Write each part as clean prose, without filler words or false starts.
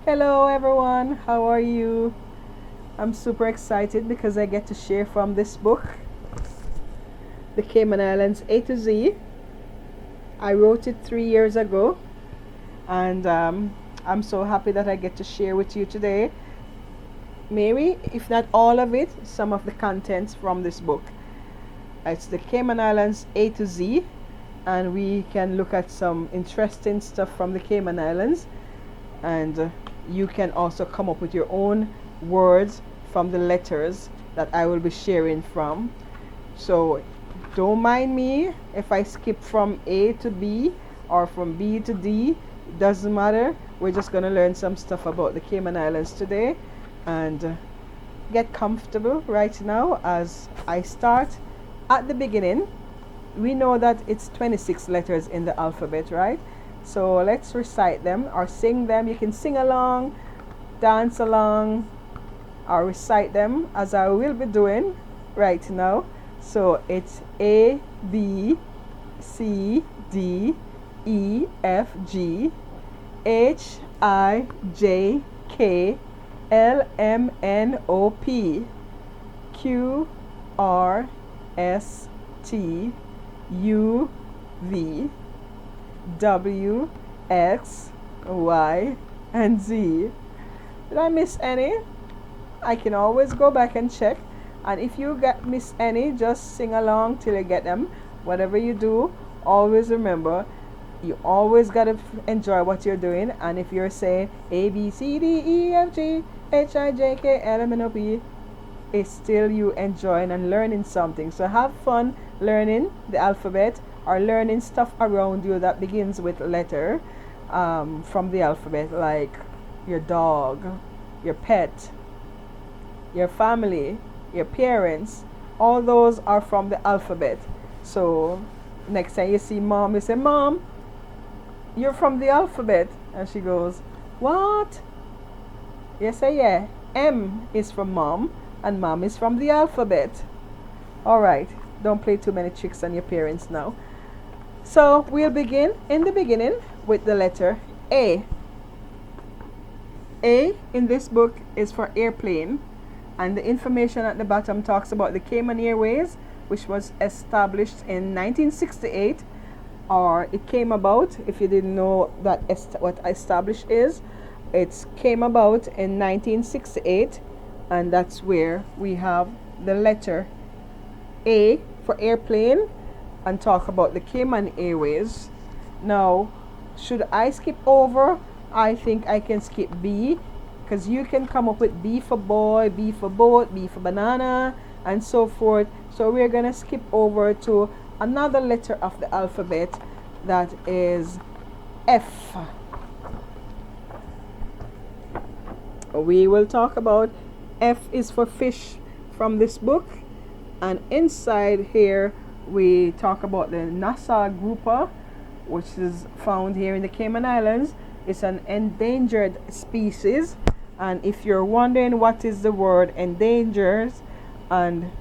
Hello everyone, how are you? I'm super excited because I get to share from this book, The Cayman Islands A-Z. I wrote it 3 years ago, and I'm so happy that I get to share with you today. Maybe, if not all of it, some of the contents from this book. It's The Cayman Islands A-Z, and we can look at some interesting stuff from the Cayman Islands, and you can also come up with your own words from the letters that I will be sharing from. So don't mind me if I skip from A to B or from B to D. It doesn't matter. We're just going to learn some stuff about the Cayman Islands today, and get comfortable right now as I start at the beginning. We know that it's 26 letters in the alphabet, right? So let's recite them or sing them. You can sing along, dance along, or recite them as I will be doing right now. So it's A, B, C, D, E, F, G, H, I, J, K, L, M, N, O, P, Q, R, S, T, U, V, W, X, Y, and Z. Did I miss any? I can always go back and check. And if you miss any, just sing along till you get them. Whatever you do, always remember, you always gotta enjoy what you're doing. And if you're saying A, B, C, D, E, F, G, H, I, J, K, L, M, N, O, P, it's still you enjoying and learning something. So have fun learning the alphabet or learning stuff around you that begins with letter from the alphabet, like your dog, your pet, your family, your parents. All those are from the alphabet. So next time you see mom, you say, "Mom, you're from the alphabet." And she goes, "What?" You say, "Yeah, M is from mom, and mom is from the alphabet." All right, don't play too many tricks on your parents now. So we'll begin in the beginning with the letter A. A in this book is for airplane, and the information at the bottom talks about the Cayman Airways, which was established in 1968, or it came about, if you didn't know that what established is, it came about in 1968, and that's where we have the letter A for airplane and talk about the Cayman Airways. Now, should I skip over? I think I can skip B, because you can come up with B for boy, B for boat, B for banana, and so forth. So we're going to skip over to another letter of the alphabet, that is F. We will talk about F is for fish from this book, and inside here we talk about the Nassau grouper, which is found here in the Cayman Islands. It's an endangered species, and if you're wondering what is the word endangered, and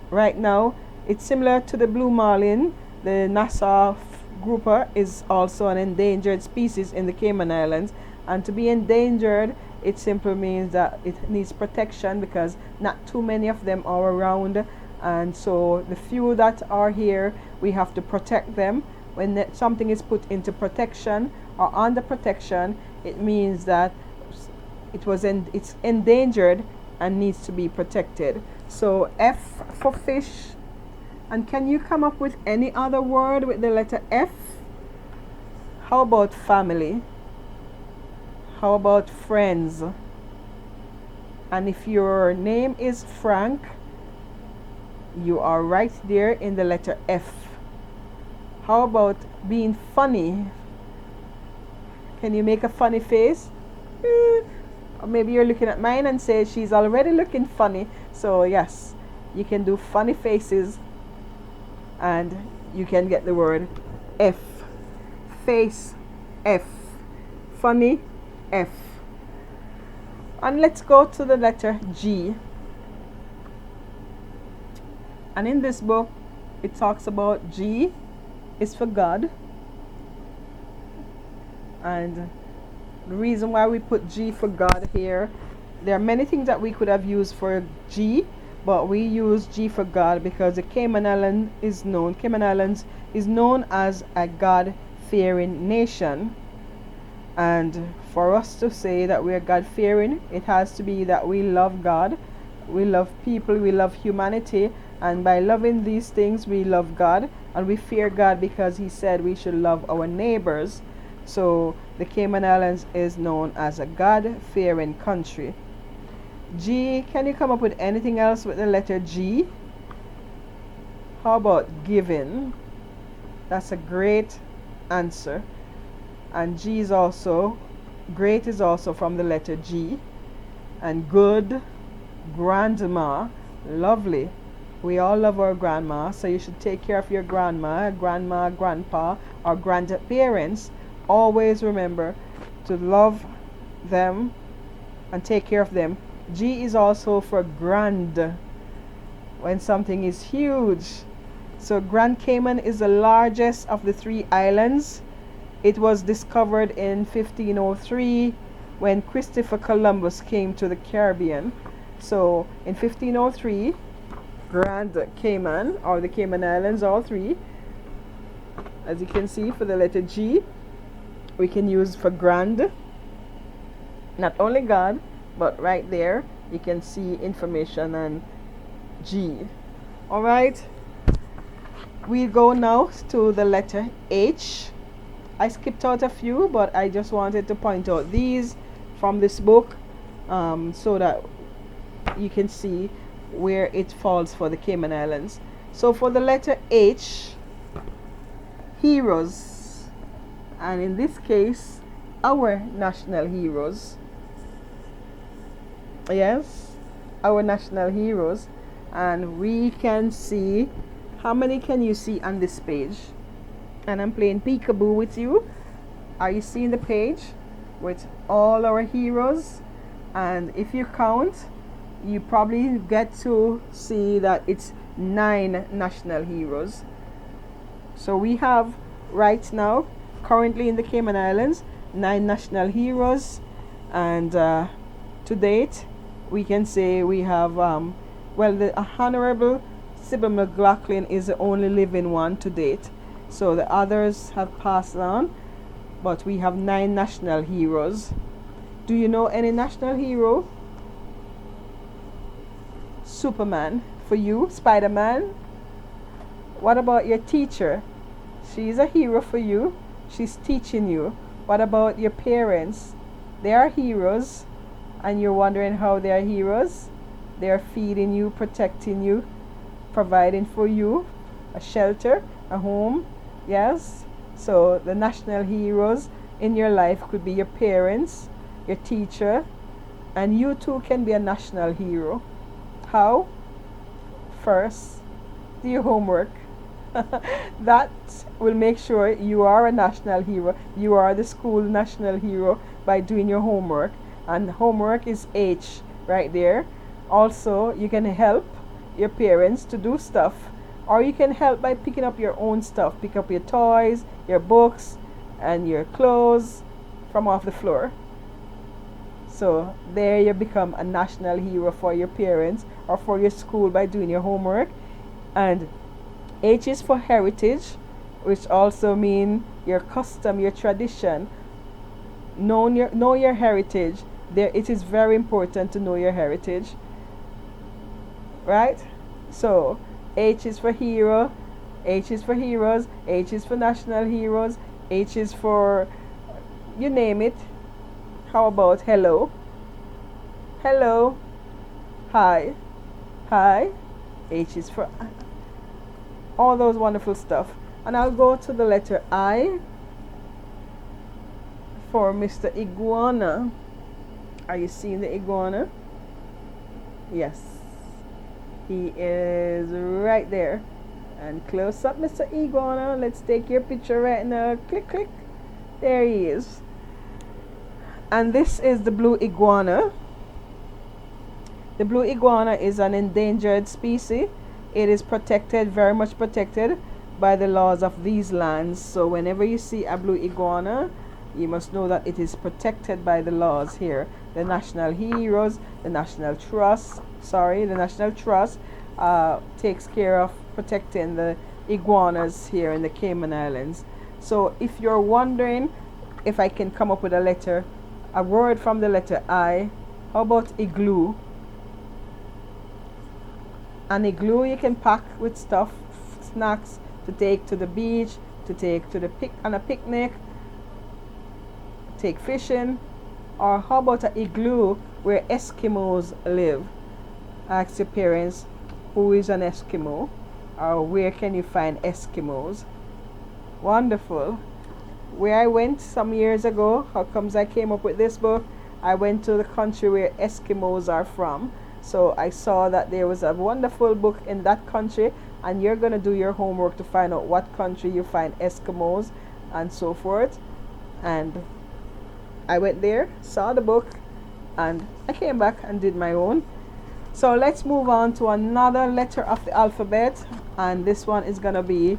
right now it's similar to the blue marlin, the Nassau grouper is also an endangered species in the Cayman Islands. And to be endangered, it simply means that it needs protection because not too many of them are around, and so the few that are here, we have to protect them. When something is put into protection or under protection, it means that it's endangered and needs to be protected. So F for fish. And can you come up with any other word with the letter F? How about family? How about friends? And if your name is Frank, you are right there in the letter F. How about being funny? Can you make a funny face? Or maybe you're looking at mine and say she's already looking funny. So yes, you can do funny faces and you can get the word F. Face, F. Funny, F. And let's go to the letter G. And in this book, it talks about G is for God, and The reason why we put G for God here, there are many things that we could have used for G, but we use G for God because the Cayman Islands is known as a God-fearing nation. And for us to say that we are God-fearing, it has to be that we love God, we love people, we love humanity, and by loving these things we love God, and we fear God because He said we should love our neighbors. So the Cayman Islands is known as a God-fearing country. G, can you come up with anything else with the letter G? How about giving? That's a great answer. And G is also, great is also from the letter G. And good, grandma, lovely. We all love our grandma, so you should take care of your grandma, grandpa, or grandparents. Always remember to love them and take care of them. G is also for grand, when something is huge. So Grand Cayman is the largest of the 3 islands. It was discovered in 1503 when Christopher Columbus came to the Caribbean. So in 1503, Grand Cayman, or the Cayman Islands, all 3, as you can see for the letter G, we can use for grand. Not only God, but right there you can see information on G. Alright, we go now to the letter H. I skipped out a few, but I just wanted to point out these from this book so that you can see where it falls for the Cayman Islands. So for the letter H, heroes, and in this case our national heroes. Yes, our national heroes. And we can see, how many can you see on this page? And I'm playing peekaboo with you. Are you seeing the page with all our heroes? And if you count, you probably get to see that it's 9 national heroes. So we have right now, currently in the Cayman Islands, 9 national heroes. And to date, we can say we have, well, the Honorable Sybil McLaughlin is the only living one to date. So the others have passed on, but we have 9 national heroes. Do you know any national hero? Superman for you. Spider-Man. What about your teacher? She's a hero for you. She's teaching you. What about your parents? They are heroes, and you're wondering how they are heroes. They are feeding you, protecting you, providing for you a shelter, a home. Yes. So the national heroes in your life could be your parents, your teacher, and you too can be a national hero. How? First, do your homework. That will make sure you are a national hero. You are the school national hero by doing your homework. And homework is H right there. Also, you can help your parents to do stuff, or you can help by picking up your own stuff. Pick up your toys, your books, and your clothes from off the floor. So there you become a national hero for your parents or for your school by doing your homework. And H is for heritage, which also means your custom, your tradition. Know your heritage. There, it is very important to know your heritage. Right? So H is for hero, H is for heroes, H is for national heroes, H is for, you name it. How about hello? Hello. Hi. Hi. H is for all those wonderful stuff. And I'll go to the letter I for Mr. Iguana. Are you seeing the iguana? Yes. He is right there. And close up, Mr. Iguana. Let's take your picture right now. Click, click. There he is. And this is the blue iguana. The blue iguana is an endangered species. It is protected, very much protected by the laws of these lands. So whenever you see a blue iguana, You must know that it is protected by the laws here. The National Heroes, the National Trust, takes care of protecting the iguanas here in the Cayman Islands. So if you're wondering if I can come up with a word from the letter I, how about igloo? An igloo you can pack with stuff, snacks to take to the beach, to take to the on a picnic, take fishing. Or how about an igloo where Eskimos live? Ask your parents who is an Eskimo, or where can you find Eskimos. Wonderful. Where I went some years ago, how comes I came up with this book? I went to the country where Eskimos are from. So I saw that there was a wonderful book in that country, and you're going to do your homework to find out what country you find Eskimos and so forth. And I went there, saw the book, and I came back and did my own. So let's move on to another letter of the alphabet, and this one is going to be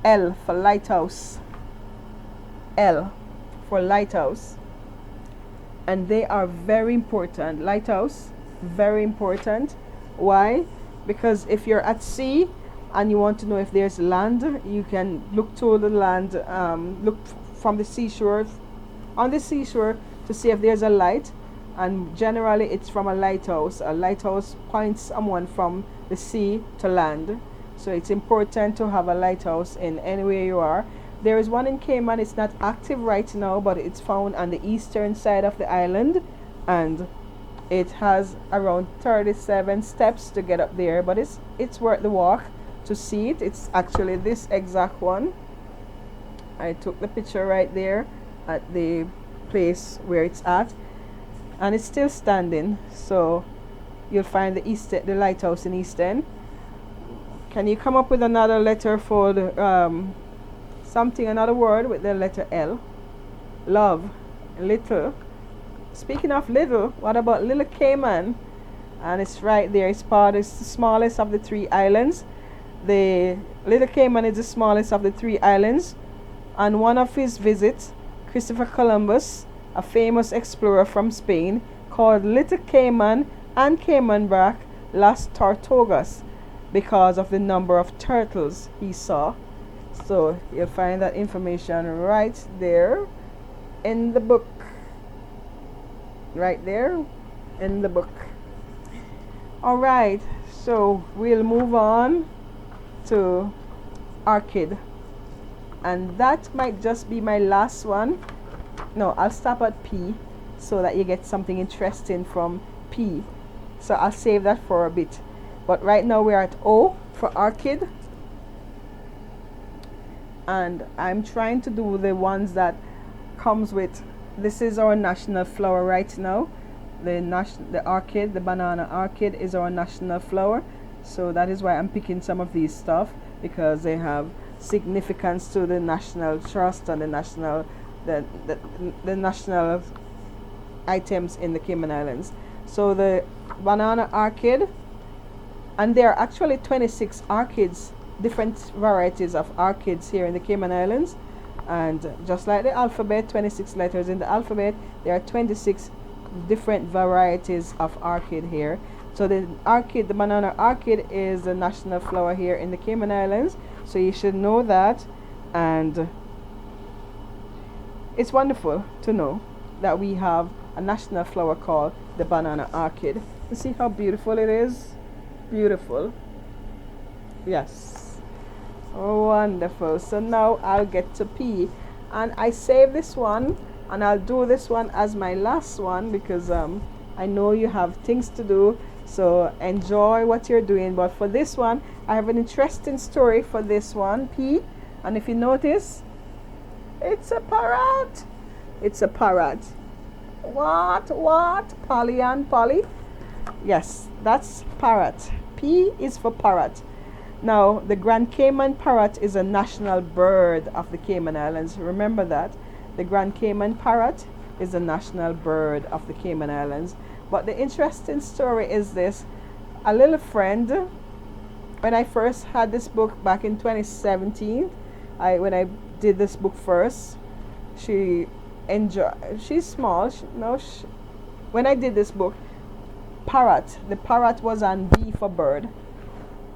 L for lighthouse. L for lighthouse. And they are very important. Lighthouse, very important. Why? Because if you're at sea and you want to know if there's land, you can look to the land, look from the seashore, on the seashore, to see if there's a light. And generally it's from a lighthouse. A lighthouse points someone from the sea to land. So it's important to have a lighthouse in anywhere you are. There is one in Cayman. It's not active right now, but it's found on the eastern side of the island, and it has around 37 steps to get up there, but it's worth the walk to see it. It's actually this exact one. I took the picture right there at the place where it's at, and it's still standing. So you'll find the lighthouse in East End. Can you come up with another letter for the another word with the letter L? Love. Little. Speaking of little, what about Little Cayman? And it's right there. It's the smallest of the 3 islands. The Little Cayman is the smallest of the 3 islands. On one of his visits, Christopher Columbus, a famous explorer from Spain, called Little Cayman and Cayman Brac Las Tortugas because of the number of turtles he saw. So you'll find that information right there in the book. Right there in the book. All right, so we'll move on to orchid. And that might just be my last one. No, I'll stop at P so that you get something interesting from P. So I'll save that for a bit. But right now we're at O for orchid. And I'm trying to do the ones that comes with, this is our national flower right now. The orchid, the banana orchid, is our national flower. So that is why I'm picking some of these stuff, because they have significance to the National Trust and the national items in the Cayman Islands. So the banana orchid, and there are actually 26 orchids, different varieties of orchids here in the Cayman Islands. And just like the alphabet, 26 letters in the alphabet, there are 26 different varieties of orchid here. So the banana orchid, is the national flower here in the Cayman Islands. So you should know that. And it's wonderful to know that we have a national flower called the banana orchid. You see how beautiful it is? Beautiful. Yes. Oh, wonderful. So now I'll get to P, and I save this one, and I'll do this one as my last one, because I know you have things to do, so enjoy what you're doing. But for this one, I have an interesting story for this one, P. And if you notice, it's a parrot. It's a parrot. What? Polly and Polly? Yes, that's parrot. P is for parrot. Now, the Grand Cayman parrot is a national bird of the Cayman Islands. Remember that. The Grand Cayman parrot is a national bird of the Cayman Islands. But the interesting story is this. A little friend, when I first had this book back in 2017, when I did this book first, she she's small. When I did this book, the parrot was on B for bird.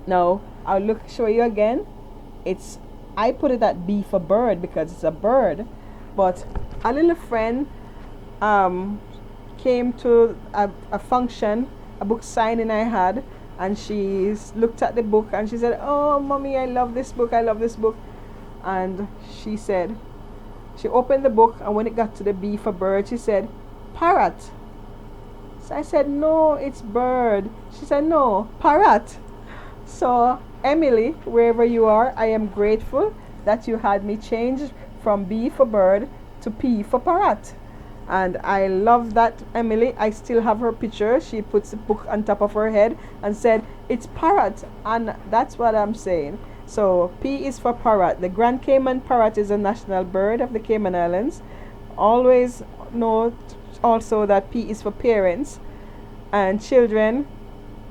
Now I'll show you again. I put it at B for bird because it's a bird, but a little friend came to a function, a book signing I had, and she looked at the book and she said, "Oh, mommy, I love this book. I love this book." And she said, she opened the book, and when it got to the B for bird, she said, "Parrot." So I said, "No, it's bird." She said, "No, parrot." So Emily, wherever you are, I am grateful that you had me change from B for bird to P for parrot. And I love that, Emily. I still have her picture. She puts the book on top of her head and said, "It's parrot." And that's what I'm saying. So P is for parrot. The Grand Cayman parrot is a national bird of the Cayman Islands. Always note also that P is for parents and children.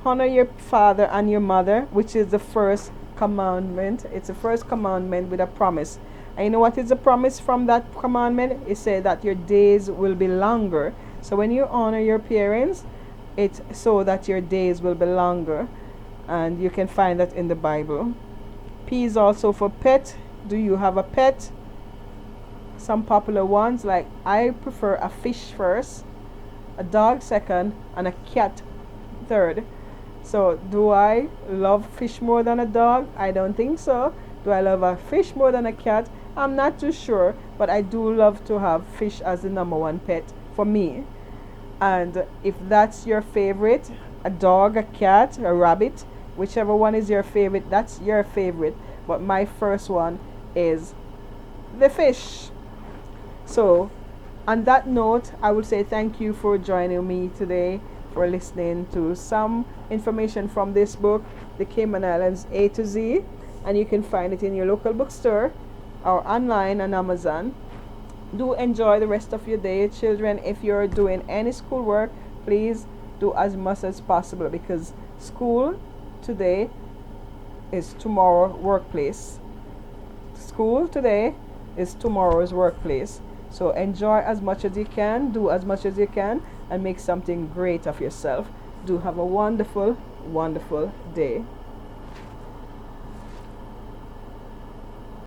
Honor your father and your mother, which is the first commandment. It's the first commandment with a promise. And you know what is the promise from that commandment? It said that your days will be longer. So when you honor your parents, it's so that your days will be longer. And you can find that in the Bible. P is also for pet. Do you have a pet? Some popular ones, like I prefer a fish first, a dog second, and a cat third. So do I love fish more than a dog? I don't think so. Do I love a fish more than a cat? I'm not too sure, but I do love to have fish as the number one pet for me. And if that's your favorite, a dog, a cat, a rabbit, whichever one is your favorite, that's your favorite. But my first one is the fish. So on that note, I will say thank you for joining me today, for listening to some information from this book, The Cayman Islands A to Z. And you can find it in your local bookstore or online on Amazon. Do enjoy the rest of your day, children. If you're doing any schoolwork, please do as much as possible, because school today is tomorrow's workplace. School today is tomorrow's workplace. So enjoy as much as you can, do as much as you can, and make something great of yourself. Do have a wonderful, wonderful day.